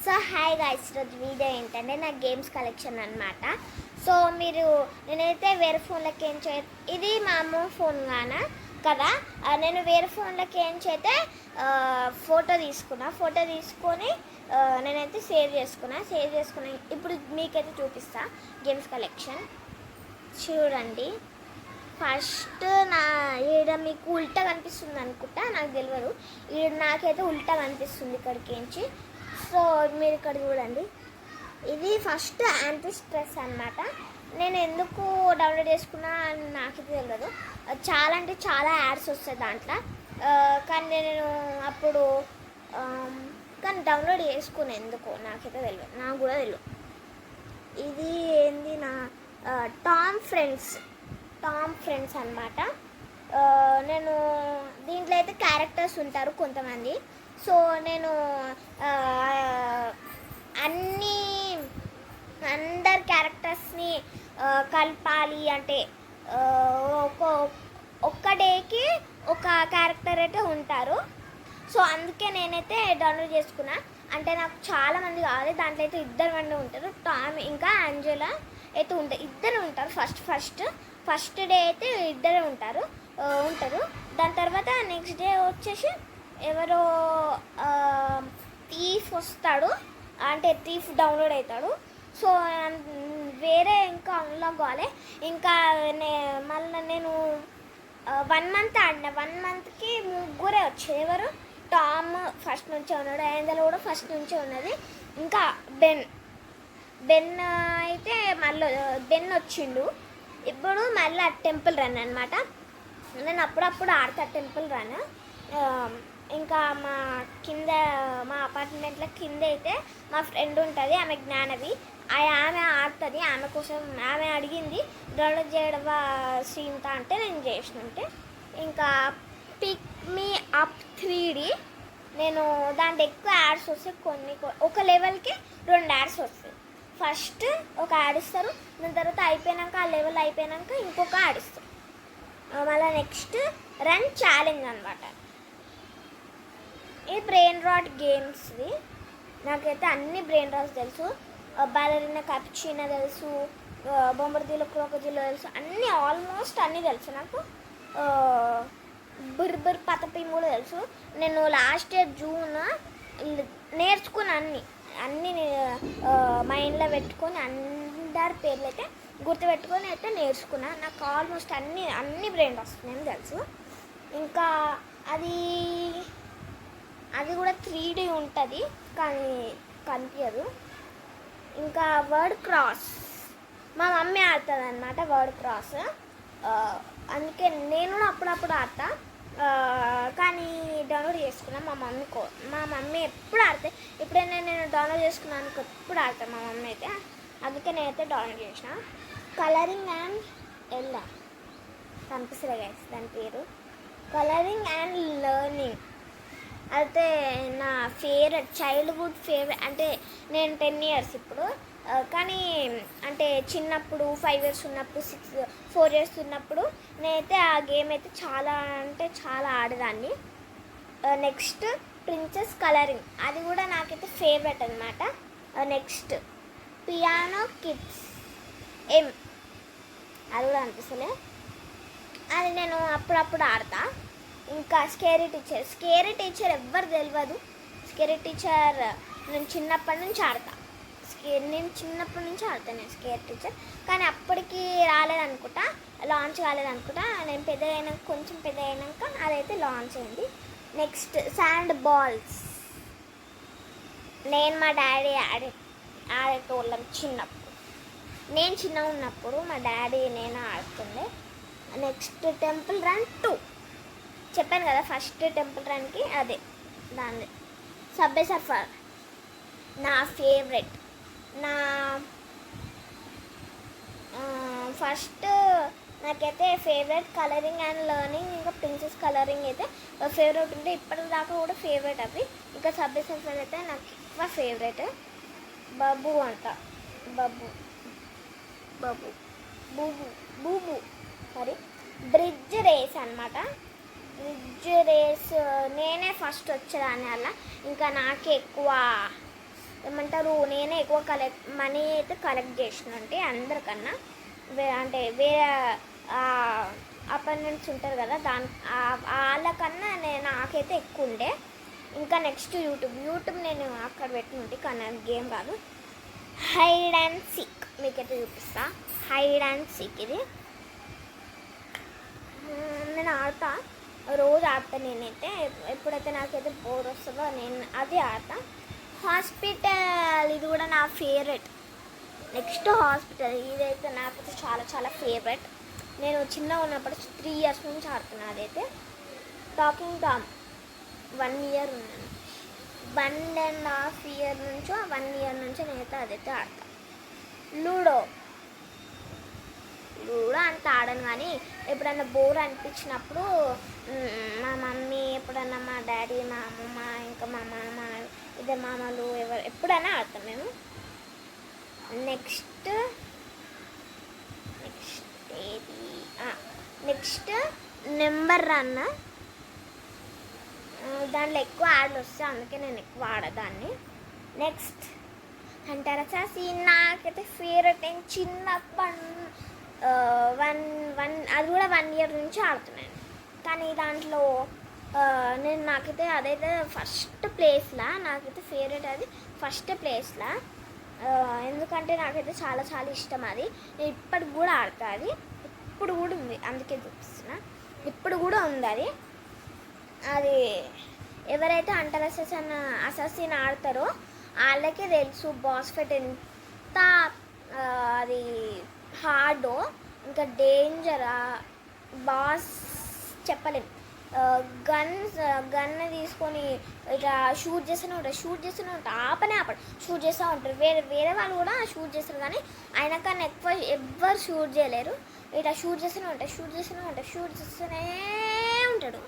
So hi guys, ఈరోజు video ఏంటంటే నా గేమ్స్ కలెక్షన్ అనమాట. సో నేనైతే వేరే ఫోన్లకి ఏం ఇది మా అమ్మ ఫోన్ కదా. నేను వేరే ఫోన్లకి ఏం చేస్తే ఫోటో తీసుకొని నేనైతే సేవ్ చేసుకుని ఇప్పుడు మీకైతే చూపిస్తా గేమ్స్ కలెక్షన్. చూడండి, ఫస్ట్ ఈడ మీకు ఉల్టా కనిపిస్తుంది అనుకుంటా, నాకు తెలియదు. ఈడ నాకైతే ఉల్టా కనిపిస్తుంది ఇక్కడికించి. సో మీరు ఇక్కడ చూడండి, ఇది ఫస్ట్ యాంటీ స్ట్రెస్ అనమాట. నేను ఎందుకు డౌన్లోడ్ చేసుకున్నా అని నాకైతే తెలియదు. చాలా అంటే చాలా యాడ్స్ వస్తాయి దాంట్లో, కానీ నేను అప్పుడు కానీ డౌన్లోడ్ చేసుకున్నా ఎందుకు నాకైతే తెలియదు, నాకు కూడా తెలియదు. ఇది ఏంది నా టామ్ ఫ్రెండ్స్ అనమాట. నేను దీంట్లో అయితే క్యారెక్టర్స్ ఉంటారు కొంతమంది. సో నేను అందరు క్యారెక్టర్స్ని కలపాలి అంటే ఒక్క డేకి ఒక క్యారెక్టర్ అయితే ఉంటారు. సో అందుకే నేనైతే డౌన్లోడ్ చేసుకున్నా. అంటే నాకు చాలామంది కావాలి, దాంట్లో అయితే ఇద్దరు మంది ఉంటారు, టామ్ ఇంకా ఆంజెలా అయితే ఉంటారు. ఇద్దరు ఉంటారు. ఫస్ట్ డే అయితే ఇద్దరే ఉంటారు. దాని తర్వాత నెక్స్ట్ డే వచ్చేసి ఎవరో థీఫ్ వస్తాడు, అంటే థీఫ్ డౌన్లోడ్ అవుతాడు. సో వేరే ఇంకా అన్లాక్ కావాలి. ఇంకా మళ్ళీ నేను 1 మంత్ ఆడిన. 1 మంత్కి ముగ్గురే వచ్చారు. ఎవరు? టామ్ ఫస్ట్ నుంచే ఉన్నాడు, ఏంజల్ కూడా ఫస్ట్ నుంచే ఉన్నది, ఇంకా బెన్ అయితే మళ్ళీ బెన్ వచ్చిండు. ఇప్పుడు మళ్ళీ టెంపుల్ రన్ అనమాట. నేను అప్పుడప్పుడు ఆడతా టెంపుల్ రన్. ఇంకా మా అపార్ట్మెంట్లో కింద అయితే మా ఫ్రెండ్ ఉంటుంది, ఆమె జ్ఞానవి. ఆమె ఆడుతుంది. ఆమె కోసం ఆమె అడిగింది డౌన్లోడ్ చేయడం శ్రీంత అంటే నేను చేసినంటే. ఇంకా పిక్ మీ అప్ 3D, నేను దాంట్లో ఎక్కువ యాడ్స్ వస్తాయి. ఒక లెవెల్కి 2 యాడ్స్ వస్తాయి. ఫస్ట్ ఒక యాడ్ ఇస్తారు, దాని తర్వాత అయిపోయాక ఆ లెవెల్ అయిపోయాక ఇంకొక యాడ్ ఇస్తారు. మళ్ళీ నెక్స్ట్ రన్ ఛాలెంజ్ అనమాట. ఈ బ్రెయిన్ రాట్ గేమ్స్ది నాకైతే అన్ని బ్రెయిన్ రాట్స్ తెలుసు. బాలరినా కప్చీనా తెలుసు, బొమ్మడిదిలో క్రోకజిలో తెలుసు, అన్నీ ఆల్మోస్ట్ అన్నీ తెలుసు నాకు. బుర్బుర్ పతపీం కూడా తెలుసు. నేను లాస్ట్ ఇయర్ జూన్ నేర్చుకున్న అన్నీ మైండ్లో పెట్టుకొని అందరి పేర్లు అయితే గుర్తుపెట్టుకొని అయితే నేర్చుకున్నా. నాకు ఆల్మోస్ట్ అన్ని బ్రెయిన్ వస్తున్నాయని తెలుసు. ఇంకా అది కూడా 3D ఉంటుంది, కానీ కనిపించదు. ఇంకా వర్డ్ క్రాస్ మా మమ్మీ ఆడుతుంది అనమాట. వర్డ్ క్రాస్ అందుకే నేను కూడా అప్పుడప్పుడు ఆడతా, కానీ డౌన్లోడ్ చేసుకున్నా మా మమ్మీ ఎప్పుడు ఆడితే. ఎప్పుడైనా నేను డౌన్లోడ్ చేసుకున్నాను ఎప్పుడు ఆడతాను మా మమ్మీ అయితే, అందుకే నేనైతే డౌన్లోడ్ చేసిన. కలరింగ్ అండ్ ఎల్లా కనిపిస్తుంది గైస్, దాని పేరు కలరింగ్ అండ్ లెర్నింగ్. అయితే నా చైల్డ్హుడ్ ఫేవరెట్. అంటే నేను 10 years ఇప్పుడు, కానీ అంటే చిన్నప్పుడు 5 years ఉన్నప్పుడు 4 years ఉన్నప్పుడు నేనైతే ఆ గేమ్ అయితే చాలా ఆడేదాన్ని. నెక్స్ట్ ప్రిన్సెస్ కలరింగ్, అది కూడా నాకైతే ఫేవరెట్ అనమాట. నెక్స్ట్ పియానో కిడ్స్ అది కూడా అనిపిస్తలే, అది నేను అప్పుడప్పుడు ఆడతా. ఇంకా స్కేరీ టీచర్ ఎవ్వరు తెలియదు. స్కేరీ టీచర్ నేను చిన్నప్పటి నుంచి ఆడతా. నేను స్కేరీ టీచర్, కానీ అప్పటికి లాంచ్ కాలేదనుకుంటా. నేను కొంచెం పెద్ద అయినాక అదైతే లాంచ్ అయింది. నెక్స్ట్ శాండ్ బాల్స్, నేను మా డాడీ ఆడేటోళ్ళం చిన్నప్పుడు. నేను చిన్నగా ఉన్నప్పుడు మా డాడీ నేను ఆడుతుండే. నెక్స్ట్ టెంపుల్ రన్ 2 చెప్పాను కదా, ఫస్ట్ టెంపుల్ రన్కి అదే దాన్ని. సబ్వే సర్ఫర్ నా ఫేవరెట్. ఫస్ట్ నాకైతే ఫేవరెట్ కలరింగ్ అండ్ లెర్నింగ్, ఇంకా ప్రిన్సెస్ కలరింగ్ అయితే ఫేవరెట్ ఉంటే ఇప్పటిదాకా కూడా ఫేవరెట్ అవి. ఇంకా సబ్వే సర్ఫర్ అయితే నాకు ఎక్కువ ఫేవరెట్. బూబు సారీ బ్రిడ్జ్ రేస్ అనమాట. బ్రిడ్జ్ రేస్ నేనే ఫస్ట్ వచ్చేదాన్ని అలా. ఇంకా నాకే ఎక్కువ ఏమంటారు, నేనే ఎక్కువ మనీ అయితే కలెక్ట్ చేసిన అంటే అందరికన్నా. అంటే వేరే అపార్ట్మెంట్స్ ఉంటారు కదా, వాళ్ళకన్నా నాకైతే ఎక్కువ ఉండే. ఇంకా నెక్స్ట్ యూట్యూబ్ నేను అక్కడ పెట్టుకుంటే, కానీ గేమ్ కాదు, హైడ్ అండ్ సీక్. మీకైతే చూపిస్తా. హైడ్ అండ్ సీక్ ఇది నేను ఆడతా, రోజు ఆడతా. నేనైతే ఎప్పుడైతే నాకైతే బోర్ వస్తుందో నేను అదే ఆడతా. హాస్పిటల్ ఇది కూడా నా ఫేవరెట్. నెక్స్ట్ హాస్పిటల్ ఇదైతే నాకైతే చాలా చాలా ఫేవరెట్. నేను చిన్నగా ఉన్నప్పుడు 3 years నుంచి ఆడుతున్నాను అదైతే. టాకింగ్ టామ్ 1 year ఉన్నాను, 1.5 year నుంచో 1 year నుంచో నేనైతే అదైతే ఆడతాను. లూడో అంత ఆడను, కానీ ఎప్పుడన్నా బోర్ అనిపించినప్పుడు మా మమ్మీ, ఎప్పుడన్నా మా డాడీ, మా అమ్మమ్మ, ఇంకా మా మామ, ఇద్దరు మామలు ఎప్పుడైనా ఆడతాం మేము. నెక్స్ట్ ఏది, నెక్స్ట్ నెంబర్ రన్. దాంట్లో ఎక్కువ యాడ్లు వస్తాయి, అందుకే నేను ఎక్కువ ఆడదాన్ని. నెక్స్ట్ హంటర్ అసాసిన్ నాకైతే ఫేవరెట్. నేను చిన్నప్పటి అది కూడా 1 year నుంచి ఆడుతున్నాను. కానీ దాంట్లో నాకైతే అదైతే ఫస్ట్ ప్లేస్లా, నాకైతే ఫేవరెట్ అది ఫస్ట్ ప్లేస్లా. ఎందుకంటే నాకైతే చాలా చాలా ఇష్టం అది. నేను ఇప్పటికి కూడా ఆడతా, అది ఇప్పుడు కూడా ఉంది, అందుకే చూపిస్తున్నా. ఇప్పుడు కూడా ఉంది అది. అది ఎవరైతే హంటర్ అసాసిన్ ఆడతారో వాళ్ళకే తెలుసు బాస్ ఫైట్ ఎంత అది హార్డో, ఇంకా డేంజర్. బాస్ చెప్పలేం. గన్ తీసుకొని ఇక షూట్ చేస్తూనే ఉంటారు, ఆపడు షూట్ చేస్తూ ఉంటారు. వేరే వాళ్ళు కూడా షూట్ చేస్తారు, కానీ ఆయన కన్నా ఎక్కువ ఎవ్వరు షూట్ చేయలేరు. ఇట్లా షూట్ చేస్తూనే ఉంటాడు.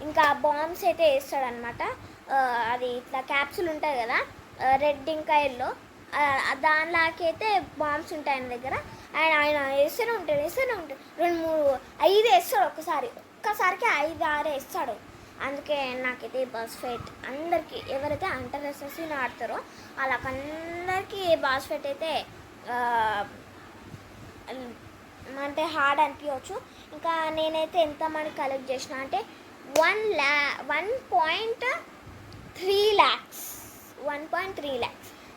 ఇంకా బాంబ్స్ అయితే వేస్తాడనమాట. అది ఇట్లా క్యాప్సూల్ ఉంటుంది కదా, రెడ్ ఇంకా ఎల్లో, దానిలాకైతే బాంబ్స్ ఉంటాయి ఆయన దగ్గర. ఆయన వేస్తూనే ఉంటాడు 2, 3, 5 వేస్తాడు ఒక్కసారికి 5, 6 వేస్తాడు. అందుకే నాకైతే బాస్ ఫైట్ అందరికీ, ఎవరైతే హంటర్ అసాసిన్ ఆడతారో వాళ్ళకందరికీ బాస్ ఫైట్ అయితే అంటే హార్డ్ అనిపించవచ్చు. ఇంకా నేనైతే ఎంత మనీ కలెక్ట్ చేసిన అంటే 1.3 lakhs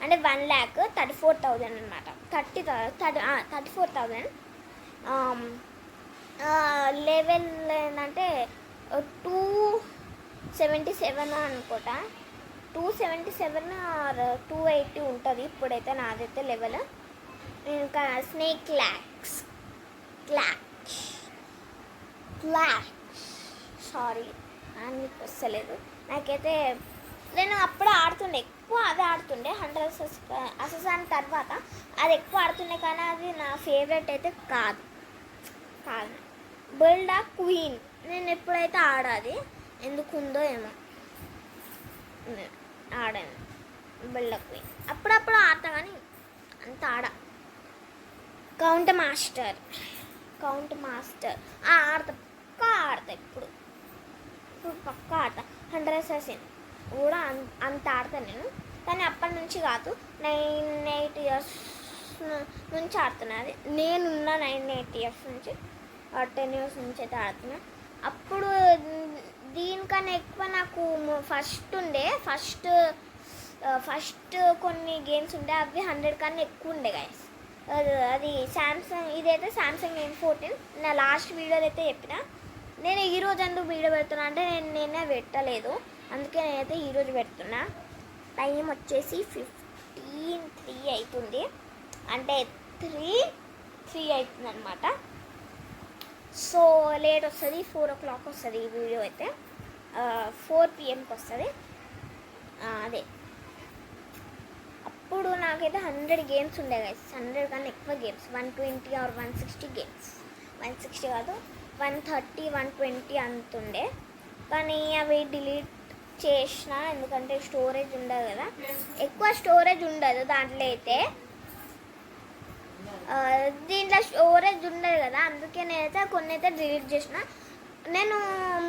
అంటే 1,34,000 అనమాట. 34,000. లెవెల్ ఏంటంటే 277 అనుకుంటా, 277 ఆర్ 280 ఉంటుంది ఇప్పుడైతే నాదైతే లెవెల్. ఇంకా స్నేక్ క్లాష్ సారీ నీకు వస్తలేదు. నాకైతే నేను అప్పుడే ఆడుతుండే, ఎక్కువ అదే ఆడుతుండే. హంటర్ అసాసిన్ తర్వాత అది ఎక్కువ ఆడుతుండే, కానీ అది నా ఫేవరెట్ అయితే కాదు. బిల్డ్ అ క్వీన్ నేను ఎప్పుడైతే ఆడాది, ఎందుకుందో ఏమో ఆడాను. బిల్డ్ అ క్వీన్ అప్పుడప్పుడు ఆడతా, కానీ అంత కౌంట్ మాస్టర్ పక్కా ఆడతా. ఇప్పుడు పక్కా ఆడతా. హంటర్ అసాసిన్ కూడా అంత ఆడతాను నేను, కానీ అప్పటి నుంచి కాదు, 9-8 years నుంచి ఆడుతున్నా. అది నేనున్న 9-8 years నుంచి, 10 years నుంచి అయితే ఆడుతున్నా. అప్పుడు దీనికన్నా ఎక్కువ నాకు ఫస్ట్ కొన్ని గేమ్స్ ఉండే, అవి 100 కన్నా ఎక్కువ ఉండే గైస్. అది సామ్సంగ్, ఇదైతే సామ్సంగ్ M14. నా లాస్ట్ వీడియోలో అయితే చెప్పిన. నేను ఈరోజు ఎందుకు వీడియో పెడుతున్నా అంటే నేనే పెట్టలేదు, అందుకే నేనైతే ఈరోజు పెడుతున్నా. టైం వచ్చేసి 15:03 అవుతుంది, అంటే 3 అవుతుంది అనమాట. సో లేట్ వస్తుంది, 4 o'clock వస్తుంది ఈ వీడియో అయితే. 4 PM వస్తుంది. అదే అప్పుడు నాకైతే 100 గేమ్స్ ఉండే గైస్, 100 కన్నా ఎక్కువ గేమ్స్, 120 or 160 గేమ్స్. 160 కాదు, 130, 120 అంతుండే. కానీ అవి డిలీట్ చేసిన, ఎందుకంటే స్టోరేజ్ ఉండదు కదా, ఎక్కువ స్టోరేజ్ ఉండదు దాంట్లో అయితే. దీంట్లో స్టోరేజ్ ఉండదు కదా, అందుకే నేనైతే కొన్ని అయితే డిలీట్ చేసిన. నేను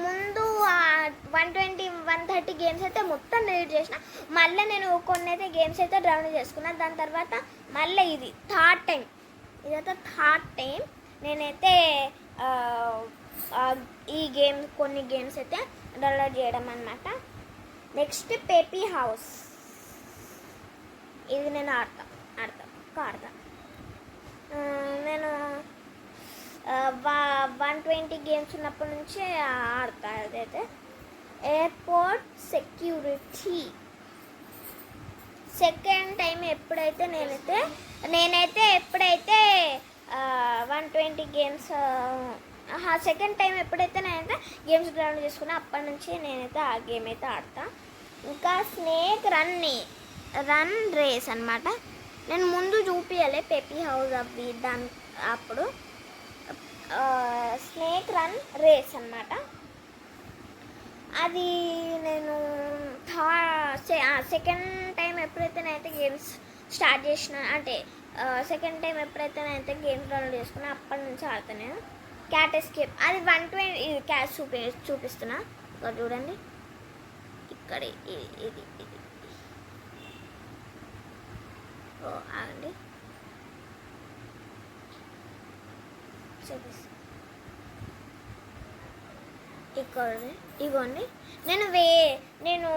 ముందు 120-130 గేమ్స్ అయితే మొత్తం డిలీట్ చేసిన. మళ్ళీ నేను కొన్ని అయితే గేమ్స్ అయితే డౌన్లోడ్ చేసుకున్నాను. దాని తర్వాత మళ్ళీ ఇది ఇదైతే థర్డ్ టైం నేనైతే ఈ కొన్ని గేమ్స్ అయితే డౌన్లోడ్ చేయడం అనమాట. నెక్స్ట్ పేపీ హౌస్, ఇది నేను ఆడతా. నేను 120 గేమ్స్ ఉన్నప్పటి నుంచి ఆడతా. అదైతే ఎయిర్పోర్ట్ సెక్యూరిటీ సెకండ్ టైం ఎప్పుడైతే నేనైతే ఎప్పుడైతే 120 గేమ్స్ సెకండ్ టైం ఎప్పుడైతే నేనైతే గేమ్స్ డౌన్లోడ్ చేసుకున్నా అప్పటి నుంచి నేనైతే ఆ గేమ్ అయితే ఆడతా. ఇంకా స్నేక్ రన్ రేస్ అనమాట. నేను ముందు చూపించలే పేపీ హౌస్ అవి దాని అప్పుడు స్నేక్ రన్ రేస్ అనమాట. అది నేను సెకండ్ టైం ఎప్పుడైతే నేనైతే గేమ్స్ స్టార్ట్ చేసిన అంటే సెకండ్ టైం ఎప్పుడైతే నేనైతే గేమ్స్ డౌన్లోడ్ చేసుకున్నా అప్పటి నుంచి ఆడతాను నేను. క్యాట్ ఎస్కేప్ అది 120 ఇది క్యాట్ చూపిస్తున్నా ఇక్కడ చూడండి. ఇక్కడ ఇది ఆగండి చూపిస్తా. ఇగోండి నేను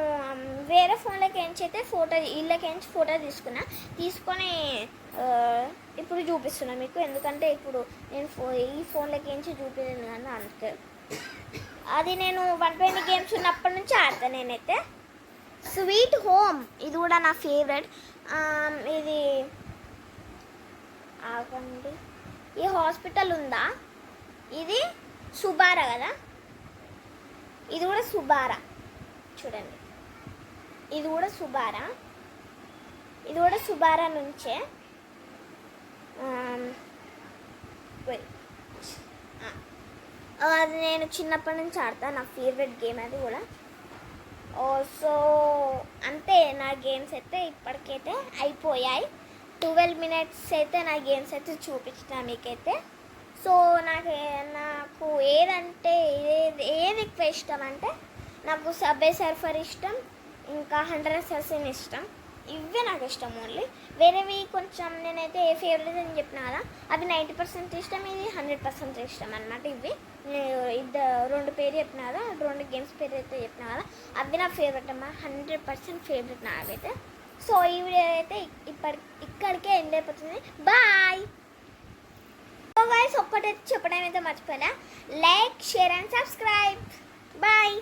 వేరే ఫోన్లోకి ఎంచైతే ఇళ్ళకి ఫోటో తీసుకొని ఇప్పుడు చూపిస్తున్నా మీకు. ఎందుకంటే ఇప్పుడు నేను ఈ ఫోన్లోకి ఎంచి చూపించను కానీ అందుకే. అది నేను 120 గేమ్స్ ఉన్నప్పటి నుంచి ఆడతాను నేనైతే. స్వీట్ హోమ్ ఇది కూడా నా ఫేవరెట్. ఇది ఆగండి, ఈ హాస్పిటల్ ఉందా, ఇది సుబారా కదా, ఇది కూడా సుబారా చూడండి. ఇది కూడా సుబారా నుంచే అది నేను చిన్నప్పటి నుంచి ఆడతాను. నా ఫేవరెట్ గేమ్ అది కూడా. సో అంతే, నా గేమ్స్ అయితే ఇప్పటికైతే అయిపోయాయి. 12 మినిట్స్ అయితే నా గేమ్స్ అయితే చూపించిన మీకైతే. సో నాకు ఏది ఎక్కువ ఇష్టం అంటే నాకు సబ్వే సర్ఫర్ ఇష్టం, ఇంకా 100 అసాసిన్ ఇష్టం. ఇవే నాకు ఇష్టం ఓన్లీ. వేరేవి కొంచెం నేనైతే ఏ ఫేవరెట్ అని చెప్పినా కదా, అవి 90% ఇష్టం, ఇది 100% ఇష్టం అనమాట. ఇవి 2 పేరు చెప్పినా కదా, 2 గేమ్స్ పేరు అయితే చెప్పినా కదా, అవి నా ఫేవరెట్ అమ్మా, 100% ఫేవరెట్ నాకైతే. సో ఈ వీడియో అయితే ఇక్కడికే ఎండ్ అయిపోతుంది. బాయ్. సో గైస్ ఒక్కటైతే చెప్పడం అయితే మర్చిపోయినా, like, share and subscribe. Bye.